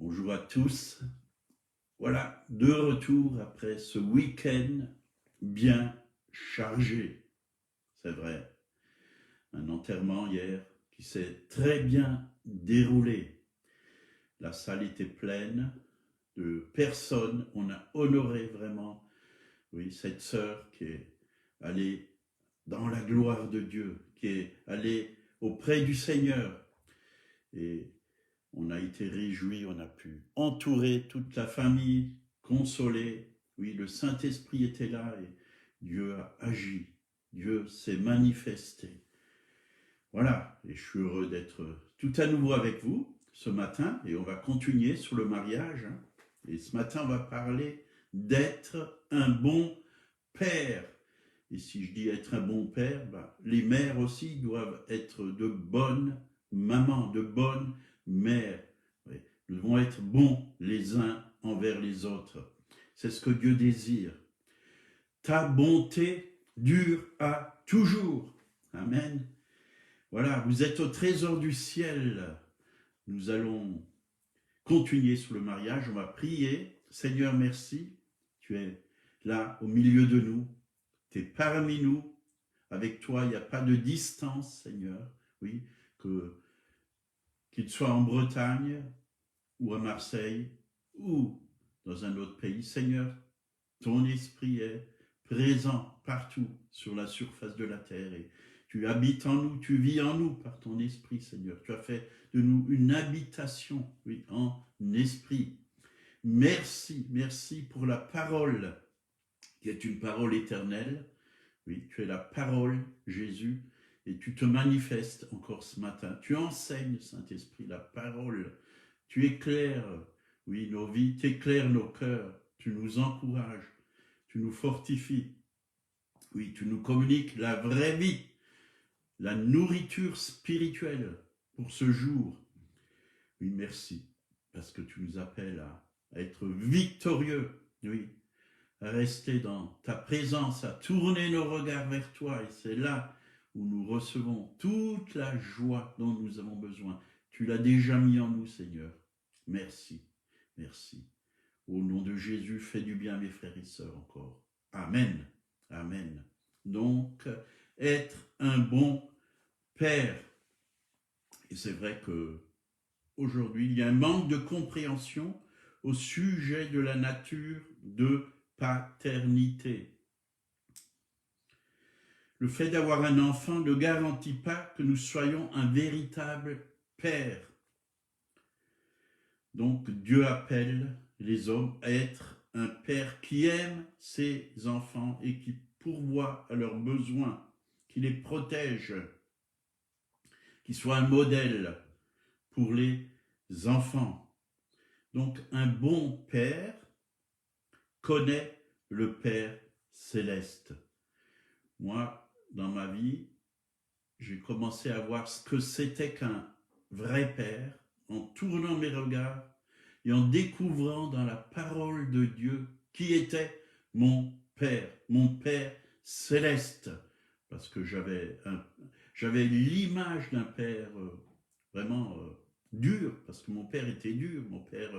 Bonjour à tous. Voilà, de retour après ce week-end bien chargé. C'est vrai, un enterrement hier qui s'est très bien déroulé. La salle était pleine de personnes. On a honoré vraiment, oui, cette sœur qui est allée dans la gloire de Dieu, qui est allée auprès du Seigneur. Et on a été réjouis, on a pu entourer toute la famille, consoler. Oui, le Saint-Esprit était là et Dieu a agi. Dieu s'est manifesté. Voilà, et je suis heureux d'être tout à nouveau avec vous ce matin et on va continuer sur le mariage. Et ce matin, on va parler d'être un bon père. Et si je dis être un bon père, les mères aussi doivent être de bonnes mamans, de bonnes mères. Oui, nous devons être bons les uns envers les autres. C'est ce que Dieu désire. Ta bonté dure à toujours. Amen. Voilà, vous êtes au trésor du ciel. Nous allons continuer sur le mariage. On va prier. Seigneur, merci. Tu es là au milieu de nous. Tu es parmi nous. Avec toi, il n'y a pas de distance, Seigneur. Oui, qu'il soit en Bretagne ou à Marseille ou dans un autre pays. Seigneur, ton esprit est présent partout sur la surface de la terre et tu habites en nous, tu vis en nous par ton esprit, Seigneur. Tu as fait de nous une habitation, oui, en esprit. Merci, merci pour la parole qui est une parole éternelle. Oui, tu es la parole, Jésus, et tu te manifestes encore ce matin. Tu enseignes, Saint-Esprit, la parole. Tu éclaires, oui, nos vies, tu éclaires nos cœurs. Tu nous encourages, tu nous fortifies. Oui, tu nous communiques la vraie vie, la nourriture spirituelle pour ce jour. Oui, merci, parce que tu nous appelles à être victorieux, oui, à rester dans ta présence, à tourner nos regards vers toi. Et c'est là où nous recevons toute la joie dont nous avons besoin. Tu l'as déjà mis en nous, Seigneur. Merci, merci. Au nom de Jésus, fais du bien, mes frères et sœurs, encore. Amen, amen. Donc, être un bon père. Et c'est vrai que aujourd'hui, il y a un manque de compréhension au sujet de la nature de paternité. Le fait d'avoir un enfant ne garantit pas que nous soyons un véritable père. Donc Dieu appelle les hommes à être un père qui aime ses enfants et qui pourvoit à leurs besoins, qui les protège, qui soit un modèle pour les enfants. Donc un bon père connaît le Père céleste. Moi, dans ma vie, j'ai commencé à voir ce que c'était qu'un vrai père en tournant mes regards et en découvrant dans la parole de Dieu qui était mon Père céleste. Parce que j'avais l'image d'un père vraiment dur, parce que mon père était dur, mon père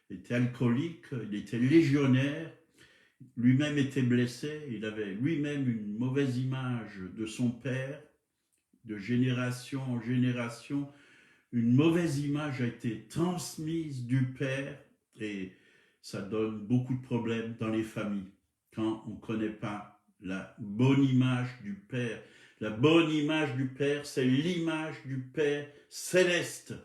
était alcoolique, il était légionnaire, lui-même était blessé, il avait lui-même une mauvaise image de son père, de génération en génération, une mauvaise image a été transmise du père et ça donne beaucoup de problèmes dans les familles quand on ne connaît pas la bonne image du père. La bonne image du père, c'est l'image du Père céleste.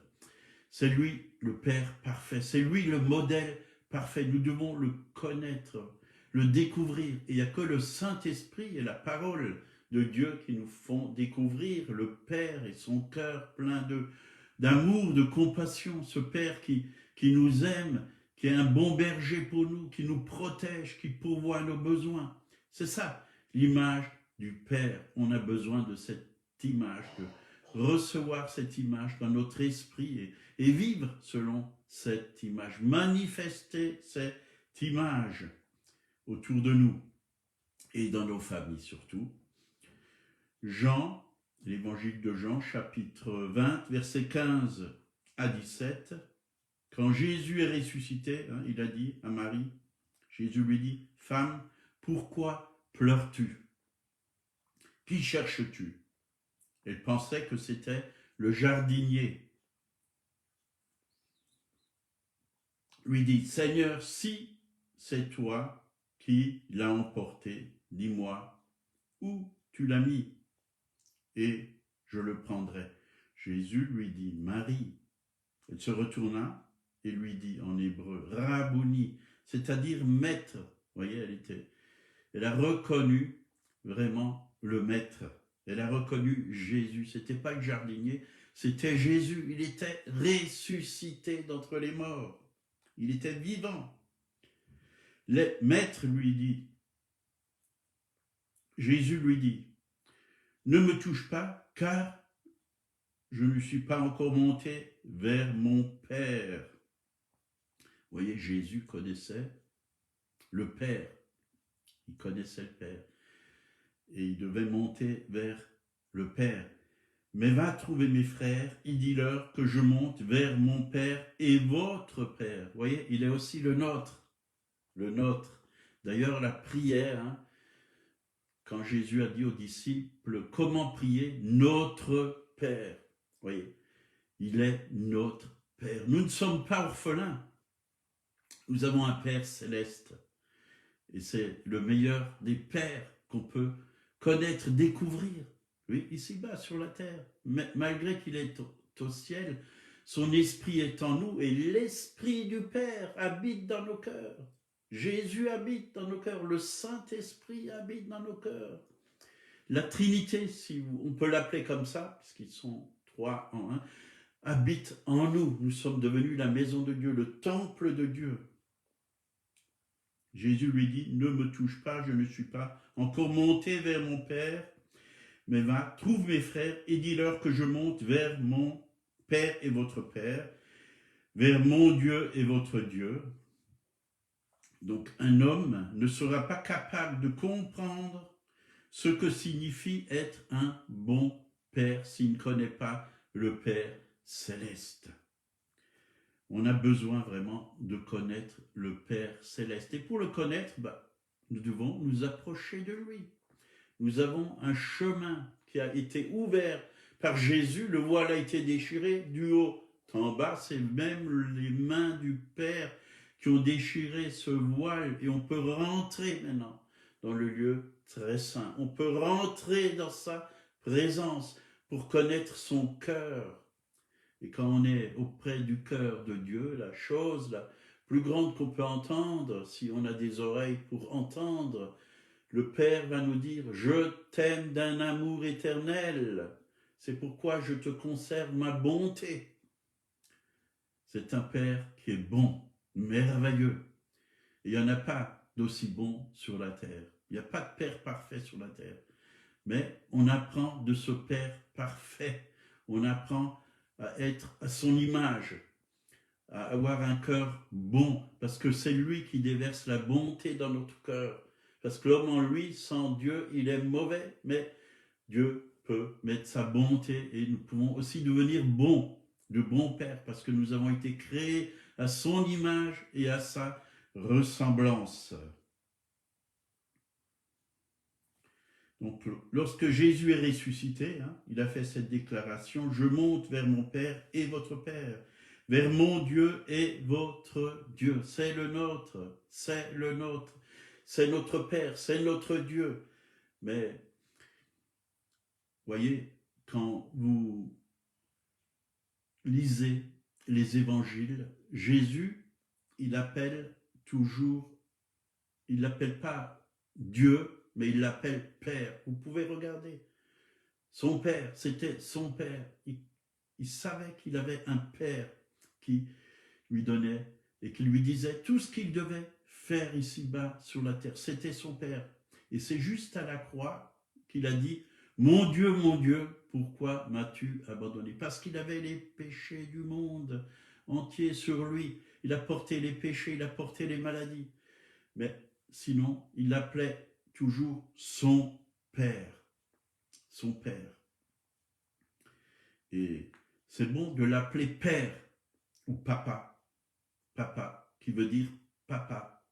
C'est lui le Père parfait, c'est lui le modèle parfait. Nous devons le connaître, le découvrir. Et il n'y a que le Saint-Esprit et la parole de Dieu qui nous font découvrir le Père et son cœur plein d'amour, de compassion. Ce Père qui nous aime, qui est un bon berger pour nous, qui nous protège, qui pourvoit à nos besoins. C'est ça, l'image du Père. On a besoin de cette image, de recevoir cette image dans notre esprit et vivre selon cette image, manifester cette image autour de nous et dans nos familles surtout. Jean, l'évangile de Jean, chapitre 20, versets 15 à 17. Quand Jésus est ressuscité, hein, il a dit à Marie, Jésus lui dit, « Femme, pourquoi pleures-tu? Qui cherches-tu » Elle pensait que c'était le jardinier. Lui dit, « Seigneur, si c'est toi qui l'as emporté, dis-moi où tu l'as mis et je le prendrai. » Jésus lui dit, « Marie. » Elle se retourna et lui dit en hébreu, « Rabouni », c'est-à-dire maître. Vous voyez, elle a reconnu vraiment le maître. Elle a reconnu Jésus. C'était pas le jardinier, c'était Jésus. Il était ressuscité d'entre les morts. Il était vivant. Le maître lui dit, Jésus lui dit, « Ne me touche pas, car je ne suis pas encore monté vers mon Père. » Vous voyez, Jésus connaissait le Père. Il connaissait le Père. Et il devait monter vers le Père. « Mais va trouver mes frères, et dis-leur que je monte vers mon Père et votre Père. » Vous voyez, il est aussi le nôtre. Le nôtre. D'ailleurs, la prière, hein, quand Jésus a dit aux disciples, comment prier? Notre Père. Vous voyez, il est notre Père. Nous ne sommes pas orphelins. Nous avons un Père céleste. Et c'est le meilleur des pères qu'on peut connaître, découvrir. Oui, ici-bas, sur la terre. Mais malgré qu'il est au ciel, son esprit est en nous et l'esprit du Père habite dans nos cœurs. Jésus habite dans nos cœurs. Le Saint-Esprit habite dans nos cœurs. La Trinité, si on peut l'appeler comme ça, puisqu'ils sont trois en un, habite en nous. Nous sommes devenus la maison de Dieu, le temple de Dieu. Jésus lui dit, « Ne me touche pas, je ne suis pas encore monté vers mon Père, mais va, trouve mes frères et dis-leur que je monte vers mon Père et votre Père, vers mon Dieu et votre Dieu. » Donc un homme ne sera pas capable de comprendre ce que signifie être un bon Père s'il ne connaît pas le Père céleste. On a besoin vraiment de connaître le Père céleste. Et pour le connaître, nous devons nous approcher de lui. Nous avons un chemin qui a été ouvert par Jésus. Le voile a été déchiré du haut en bas. C'est même les mains du Père qui ont déchiré ce voile. Et on peut rentrer maintenant dans le lieu très saint. On peut rentrer dans sa présence pour connaître son cœur. Et quand on est auprès du cœur de Dieu, la chose la plus grande qu'on peut entendre, si on a des oreilles pour entendre, le Père va nous dire « Je t'aime d'un amour éternel, c'est pourquoi je te conserve ma bonté. » C'est un Père qui est bon, merveilleux. Et il n'y en a pas d'aussi bon sur la terre. Il n'y a pas de Père parfait sur la terre. Mais on apprend de ce Père parfait. On apprend à être à son image, à avoir un cœur bon, parce que c'est lui qui déverse la bonté dans notre cœur. Parce que l'homme en lui, sans Dieu, il est mauvais, mais Dieu peut mettre sa bonté et nous pouvons aussi devenir bons, de bons pères, parce que nous avons été créés à son image et à sa ressemblance. Donc, lorsque Jésus est ressuscité, il a fait cette déclaration, « Je monte vers mon Père et votre Père, vers mon Dieu et votre Dieu. » C'est le nôtre, c'est le nôtre, c'est notre Père, c'est notre Dieu. Mais, voyez, quand vous lisez les évangiles, Jésus, il appelle toujours, il l'appelle pas Dieu, mais il l'appelle Père. Vous pouvez regarder. Son Père, c'était son Père. Il savait qu'il avait un Père qui lui donnait et qui lui disait tout ce qu'il devait faire ici-bas sur la terre. C'était son Père. Et c'est juste à la croix qu'il a dit « Mon Dieu, pourquoi m'as-tu abandonné ?» Parce qu'il avait les péchés du monde entier sur lui. Il a porté les péchés, il a porté les maladies. Mais sinon, il l'appelait toujours son Père. Son Père. Et c'est bon de l'appeler Père ou Papa. papa, qui veut dire papa.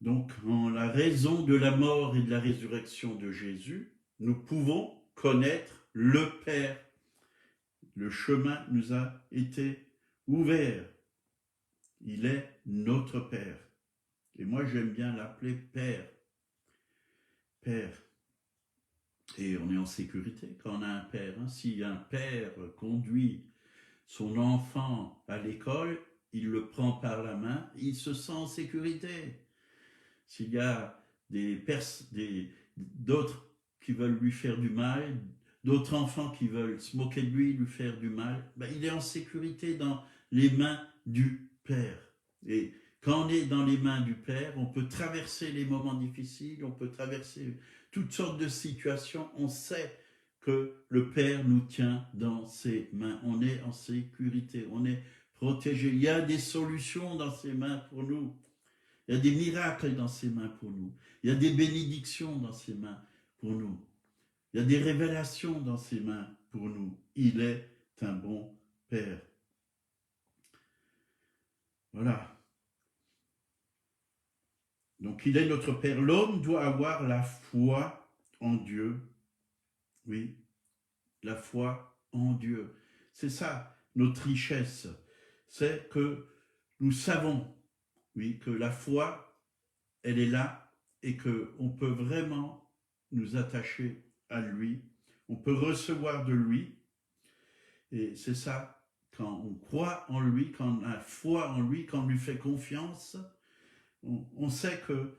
Donc, en la raison de la mort et de la résurrection de Jésus, nous pouvons connaître le Père. Le chemin nous a été ouvert. Il est notre Père. Et moi, j'aime bien l'appeler Père. Père. Et on est en sécurité quand on a un père. Si un père conduit son enfant à l'école, il le prend par la main, il se sent en sécurité. S'il y a d'autres qui veulent lui faire du mal, d'autres enfants qui veulent se moquer de lui, lui faire du mal, il est en sécurité dans les mains du Père. Et quand on est dans les mains du Père, on peut traverser les moments difficiles, on peut traverser toutes sortes de situations. On sait que le Père nous tient dans ses mains. On est en sécurité, on est protégé. Il y a des solutions dans ses mains pour nous. Il y a des miracles dans ses mains pour nous. Il y a des bénédictions dans ses mains pour nous. Il y a des révélations dans ses mains pour nous. Il est un bon Père. Voilà. Donc il est notre Père. L'homme doit avoir la foi en Dieu. Oui, la foi en Dieu. C'est ça notre richesse. C'est que nous savons, oui, que la foi, elle est là et qu'on peut vraiment nous attacher à lui. On peut recevoir de lui. Et c'est ça, quand on croit en lui, quand on a foi en lui, quand on lui fait confiance, on sait que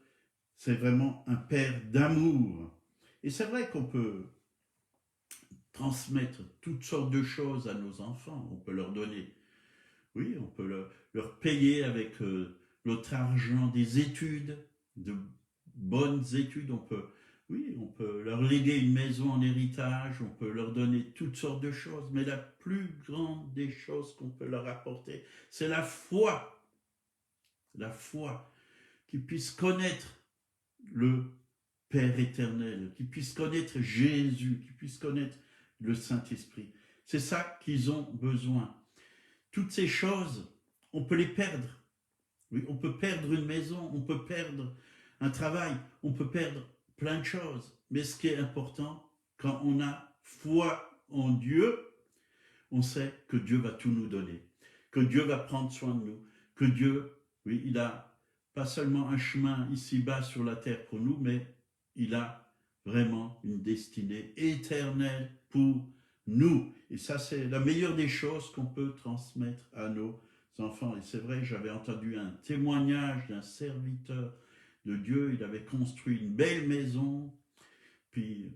c'est vraiment un Père d'amour. Et c'est vrai qu'on peut transmettre toutes sortes de choses à nos enfants. On peut leur donner, oui, on peut leur payer avec notre argent des études, de bonnes études. On peut leur léguer une maison en héritage, on peut leur donner toutes sortes de choses. Mais la plus grande des choses qu'on peut leur apporter, c'est la foi. La foi, qu'ils puissent connaître le Père éternel, qu'ils puissent connaître Jésus, qu'ils puissent connaître le Saint-Esprit. C'est ça qu'ils ont besoin. Toutes ces choses, on peut les perdre. Oui, on peut perdre une maison, on peut perdre un travail, on peut perdre plein de choses. Mais ce qui est important, quand on a foi en Dieu, on sait que Dieu va tout nous donner, que Dieu va prendre soin de nous, que Dieu, oui, il a pas seulement un chemin ici-bas sur la terre pour nous, mais il a vraiment une destinée éternelle pour nous. Et ça, c'est la meilleure des choses qu'on peut transmettre à nos enfants. Et c'est vrai, j'avais entendu un témoignage d'un serviteur de Dieu. Il avait construit une belle maison, puis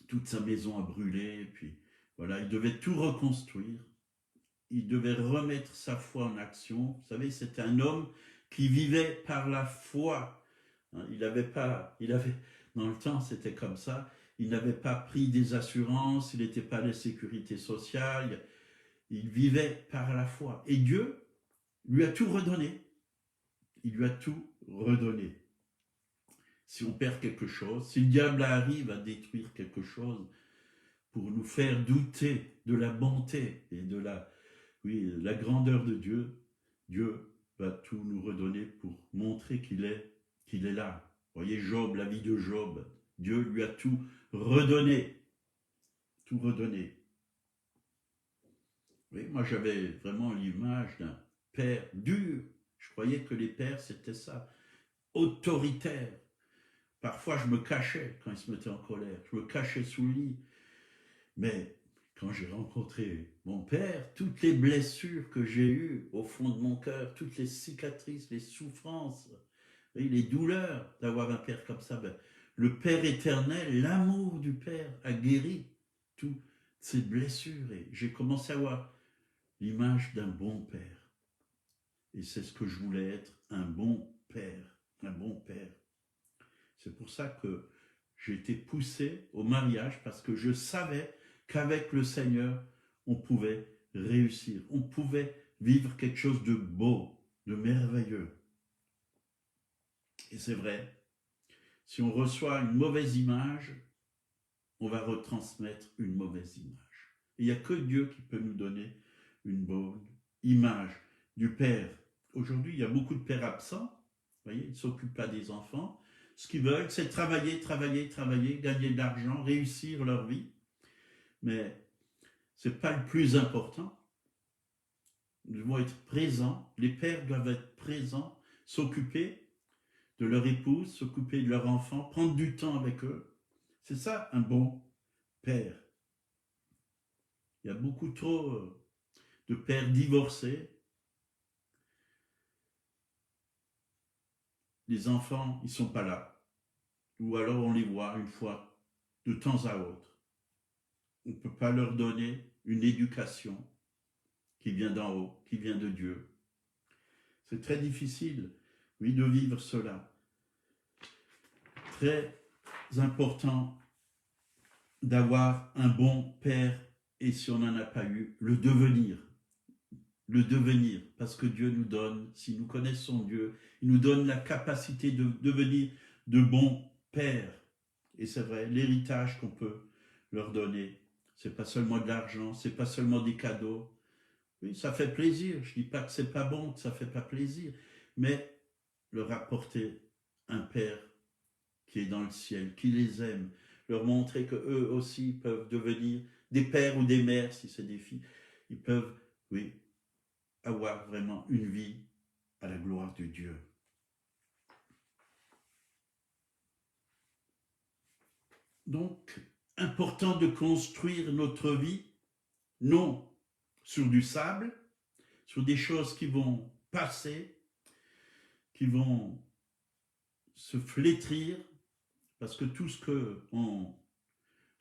toute sa maison a brûlé, puis voilà, il devait tout reconstruire. Il devait remettre sa foi en action. Vous savez, c'est un homme qui vivait par la foi. Dans le temps, c'était comme ça. Il n'avait pas pris des assurances, il n'était pas à la sécurité sociale. Il vivait par la foi. Et Dieu lui a tout redonné. Il lui a tout redonné. Si on perd quelque chose, si le diable arrive à détruire quelque chose pour nous faire douter de la bonté et de la grandeur de Dieu, Dieu va tout nous redonner pour montrer qu'il est là. Vous voyez Job, la vie de Job, Dieu lui a tout redonné. Tout redonné. Oui, moi j'avais vraiment l'image d'un père dur. Je croyais que les pères c'était ça, autoritaire. Parfois je me cachais quand ils se mettaient en colère, je me cachais sous le lit. Mais quand j'ai rencontré mon père, toutes les blessures que j'ai eues au fond de mon cœur, toutes les cicatrices, les souffrances, les douleurs d'avoir un père comme ça, le Père éternel, l'amour du Père a guéri toutes ces blessures. Et j'ai commencé à avoir l'image d'un bon père. Et c'est ce que je voulais être, un bon père, un bon père. C'est pour ça que j'ai été poussé au mariage, parce que je savais qu'avec le Seigneur, on pouvait réussir, on pouvait vivre quelque chose de beau, de merveilleux. Et c'est vrai, si on reçoit une mauvaise image, on va retransmettre une mauvaise image. Il n'y a que Dieu qui peut nous donner une bonne image du père. Aujourd'hui, il y a beaucoup de pères absents, vous voyez, ils ne s'occupent pas des enfants. Ce qu'ils veulent, c'est travailler, travailler, travailler, gagner de l'argent, réussir leur vie. Mais ce n'est pas le plus important. Nous devons être présents, les pères doivent être présents, s'occuper de leur épouse, s'occuper de leurs enfants, prendre du temps avec eux. C'est ça un bon père. Il y a beaucoup trop de pères divorcés. Les enfants, ils ne sont pas là. Ou alors on les voit une fois de temps à autre. On ne peut pas leur donner une éducation qui vient d'en haut, qui vient de Dieu. C'est très difficile, oui, de vivre cela. Très important d'avoir un bon père et si on n'en a pas eu, le devenir, parce que Dieu nous donne, si nous connaissons Dieu, il nous donne la capacité de devenir de bons pères. Et c'est vrai, l'héritage qu'on peut leur donner, c'est pas seulement de l'argent, c'est pas seulement des cadeaux. Oui, ça fait plaisir, je dis pas que c'est pas bon, que ça fait pas plaisir, mais leur apporter un père qui est dans le ciel, qui les aime, leur montrer qu'eux aussi peuvent devenir des pères ou des mères, si c'est des filles, ils peuvent, oui, avoir vraiment une vie à la gloire de Dieu. Donc, important de construire notre vie, non sur du sable, sur des choses qui vont passer, qui vont se flétrir, parce que tout ce qu'on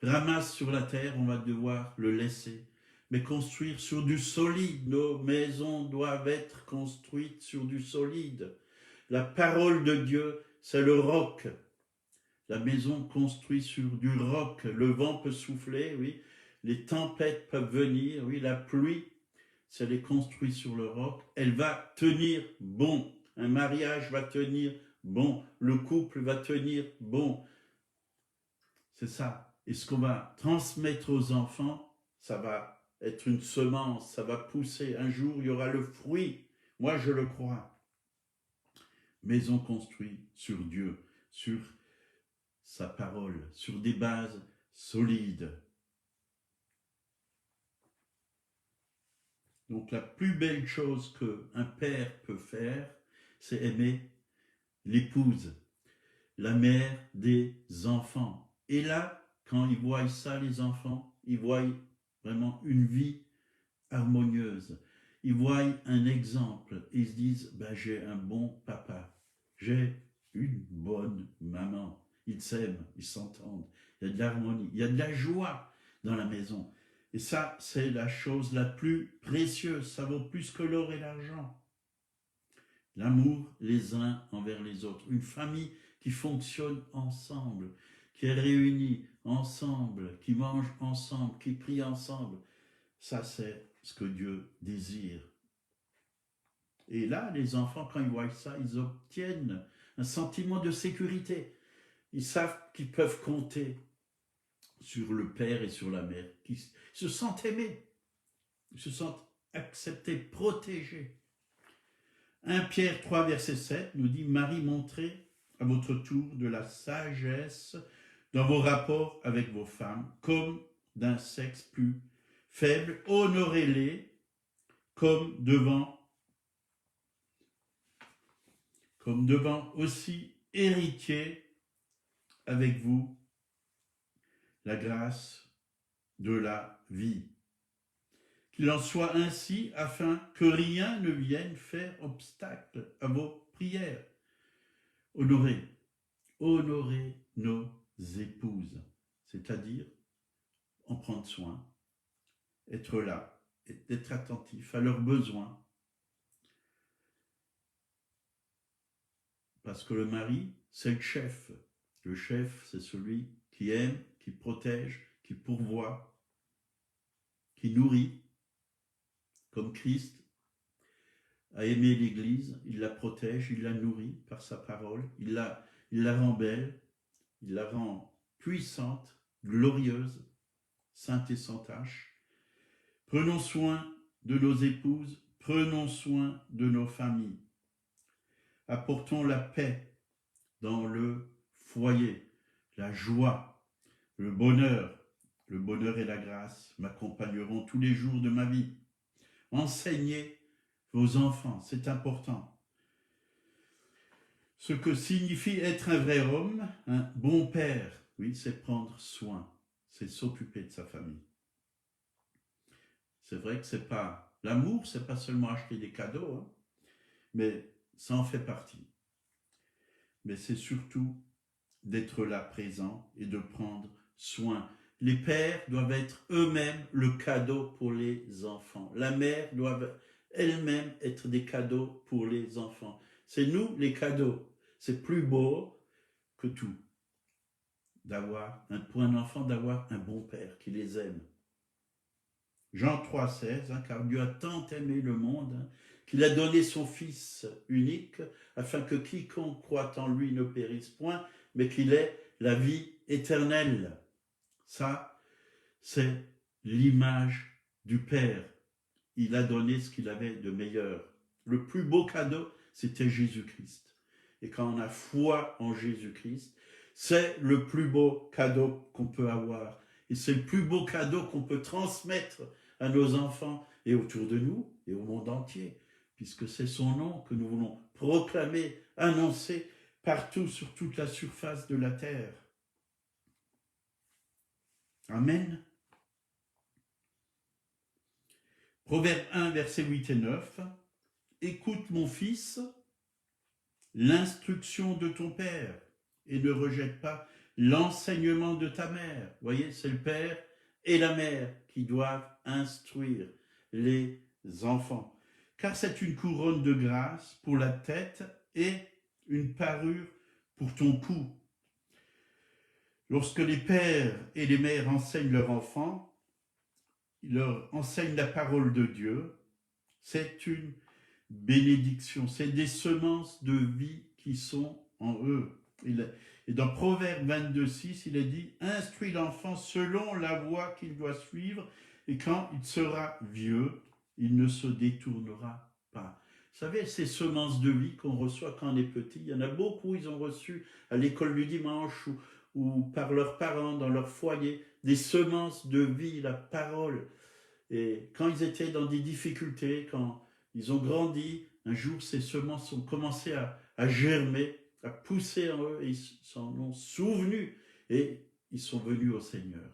ramasse sur la terre, on va devoir le laisser. Mais construire sur du solide. Nos maisons doivent être construites sur du solide. La parole de Dieu, c'est le roc. La maison construite sur du roc. Le vent peut souffler, oui. Les tempêtes peuvent venir, oui. La pluie, si elle est construite sur le roc, elle va tenir bon. Un mariage va tenir bon. Le couple va tenir bon. C'est ça. Et ce qu'on va transmettre aux enfants, ça va être une semence, ça va pousser. Un jour, il y aura le fruit. Moi, je le crois. Maison construite sur Dieu, sur sa parole, sur des bases solides. Donc, la plus belle chose qu'un père peut faire, c'est aimer l'épouse, la mère des enfants. Et là, quand ils voient ça, les enfants, ils voient vraiment une vie harmonieuse. Ils voient un exemple et ils se disent, ben, j'ai un bon papa, j'ai une bonne maman. Ils s'aiment, ils s'entendent, il y a de l'harmonie, il y a de la joie dans la maison. Et ça, c'est la chose la plus précieuse, ça vaut plus que l'or et l'argent. L'amour les uns envers les autres, une famille qui fonctionne ensemble, qui est réunie ensemble, qui mange ensemble, qui prie ensemble. Ça, c'est ce que Dieu désire. Et là, les enfants, quand ils voient ça, ils obtiennent un sentiment de sécurité. Ils savent qu'ils peuvent compter sur le père et sur la mère, qui se sentent aimés, ils se sentent acceptés, protégés. 1 Pierre 3, verset 7 nous dit « Marie, montrez à votre tour de la sagesse dans vos rapports avec vos femmes, comme d'un sexe plus faible, honorez-les comme devant aussi héritiers avec vous la grâce de la vie. Qu'il en soit ainsi afin que rien ne vienne faire obstacle à vos prières. Honorez nos épouses, c'est-à-dire en prendre soin, être là, être attentif à leurs besoins. Parce que le mari, c'est le chef. Le chef, c'est celui qui aime, qui protège, qui pourvoit, qui nourrit, comme Christ a aimé l'Église, il la protège, il la nourrit par sa parole, il la rend belle, il la rend puissante, glorieuse, sainte et sans tache. Prenons soin de nos épouses, Prenons soin de nos familles. Apportons la paix dans le foyer, la joie, le bonheur et la grâce m'accompagneront tous les jours de ma vie. Enseignez vos enfants, c'est important. Ce que signifie être un vrai homme, un bon père, oui, c'est prendre soin, c'est s'occuper de sa famille. C'est vrai que c'est pas l'amour, c'est pas seulement acheter des cadeaux, hein, mais ça en fait partie. Mais c'est surtout d'être là présent et de prendre soin. Les pères doivent être eux-mêmes le cadeau pour les enfants. La mère doit elle-même être des cadeaux pour les enfants. C'est nous les cadeaux. C'est plus beau que tout pour un enfant d'avoir un bon père qui les aime. Jean 3,16, car Dieu a tant aimé le monde qu'il a donné son Fils unique afin que quiconque croit en lui ne périsse point, mais qu'il ait la vie éternelle. Ça, c'est l'image du Père. Il a donné ce qu'il avait de meilleur. Le plus beau cadeau, c'était Jésus-Christ. Et quand on a foi en Jésus-Christ, c'est le plus beau cadeau qu'on peut avoir. Et c'est le plus beau cadeau qu'on peut transmettre à nos enfants et autour de nous et au monde entier, puisque c'est son nom que nous voulons proclamer, annoncer partout sur toute la surface de la terre. Amen. Proverbe 1, versets 8 et 9. Écoute mon fils, l'instruction de ton père et ne rejette pas l'enseignement de ta mère. Vous voyez, c'est le père et la mère qui doivent instruire les enfants. Car c'est une couronne de grâce pour la tête et une parure pour ton cou. Lorsque les pères et les mères enseignent leurs enfants, ils leur enseignent la parole de Dieu, c'est une bénédiction, c'est des semences de vie qui sont en eux. Et dans Proverbe 22,6, il est dit « Instruis l'enfant selon la voie qu'il doit suivre, et quand il sera vieux, il ne se détournera pas. » Vous savez, ces semences de vie qu'on reçoit quand on est petit, il y en a beaucoup, ils ont reçu à l'école du dimanche ou par leurs parents, dans leur foyer, des semences de vie, la parole. Et quand ils étaient dans des difficultés, quand ils ont grandi, un jour, ces semences ont commencé à germer, à pousser en eux, et ils s'en ont souvenus, et ils sont venus au Seigneur.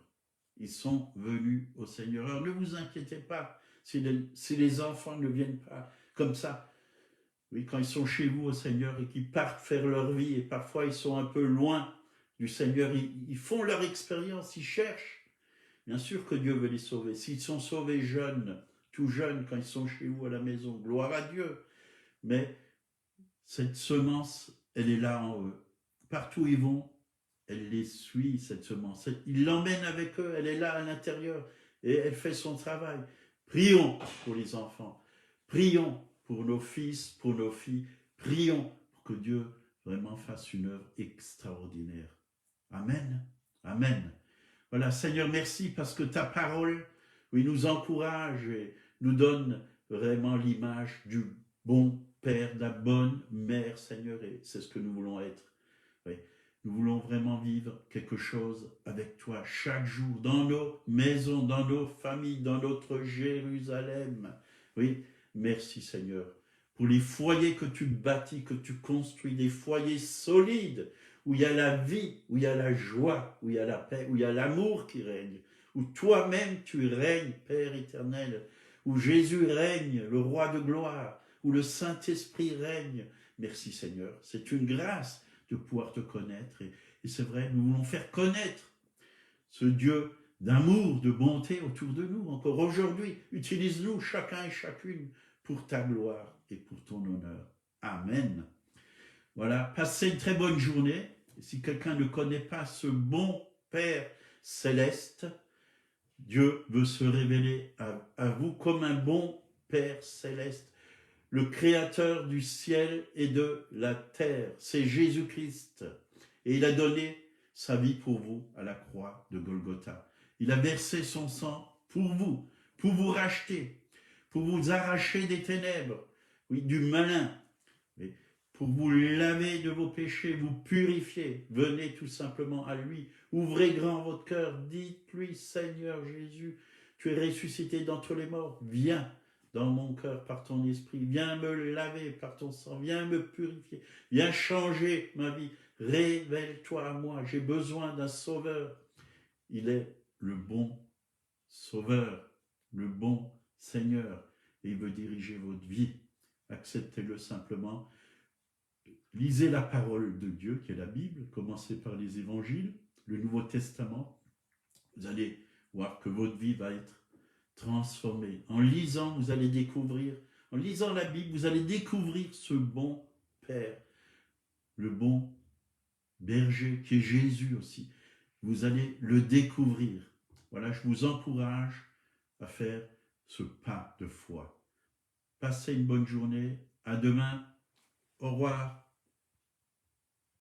Ils sont venus au Seigneur. Alors ne vous inquiétez pas si les enfants ne viennent pas comme ça. Oui, quand ils sont chez vous au Seigneur et qu'ils partent faire leur vie, et parfois ils sont un peu loin du Seigneur, ils font leur expérience, ils cherchent. Bien sûr que Dieu veut les sauver. S'ils sont sauvés jeunes, tout jeunes, quand ils sont chez vous à la maison, gloire à Dieu. Mais cette semence, elle est là en eux. Partout où ils vont, elle les suit, cette semence. Ils l'emmènent avec eux, elle est là à l'intérieur et elle fait son travail. Prions pour les enfants. Prions pour nos fils, pour nos filles. Prions pour que Dieu vraiment fasse une œuvre extraordinaire. Amen. Amen. Voilà, Seigneur, merci parce que ta parole, oui, nous encourage et nous donne vraiment l'image du bon Père, de la bonne mère, Seigneur, et c'est ce que nous voulons être. Oui, nous voulons vraiment vivre quelque chose avec toi chaque jour, dans nos maisons, dans nos familles, dans notre Jérusalem. Oui, merci Seigneur, pour les foyers que tu bâtis, que tu construis, des foyers solides, où il y a la vie, où il y a la joie, où il y a la paix, où il y a l'amour qui règne, où toi-même tu règnes, Père éternel, où Jésus règne, le roi de gloire, où le Saint-Esprit règne. Merci Seigneur, c'est une grâce de pouvoir te connaître. Et c'est vrai, nous voulons faire connaître ce Dieu d'amour, de bonté autour de nous. Encore aujourd'hui, utilise-nous chacun et chacune pour ta gloire et pour ton honneur. Amen. Voilà, passez une très bonne journée. Et si quelqu'un ne connaît pas ce bon Père céleste, Dieu veut se révéler à vous comme un bon Père céleste, le Créateur du ciel et de la terre. C'est Jésus-Christ. Et il a donné sa vie pour vous à la croix de Golgotha. Il a versé son sang pour vous racheter, pour vous arracher des ténèbres, oui, du malin, oui, pour vous laver de vos péchés, vous purifier. Venez tout simplement à lui. Ouvrez grand votre cœur. Dites-lui, Seigneur Jésus, tu es ressuscité d'entre les morts. Viens dans mon cœur par ton esprit. Viens me laver par ton sang. Viens me purifier. Viens changer ma vie. Révèle-toi à moi. J'ai besoin d'un sauveur. Il est le bon sauveur, le bon Seigneur. Et il veut diriger votre vie. Acceptez-le simplement. Lisez la parole de Dieu, qui est la Bible. Commencez par les évangiles, le Nouveau Testament. Vous allez voir que votre vie va être transformée. En lisant, vous allez découvrir, en lisant la Bible, vous allez découvrir ce bon Père, le bon berger, qui est Jésus aussi. Vous allez le découvrir. Voilà, je vous encourage à faire ce pas de foi. Passez une bonne journée. À demain. Au revoir.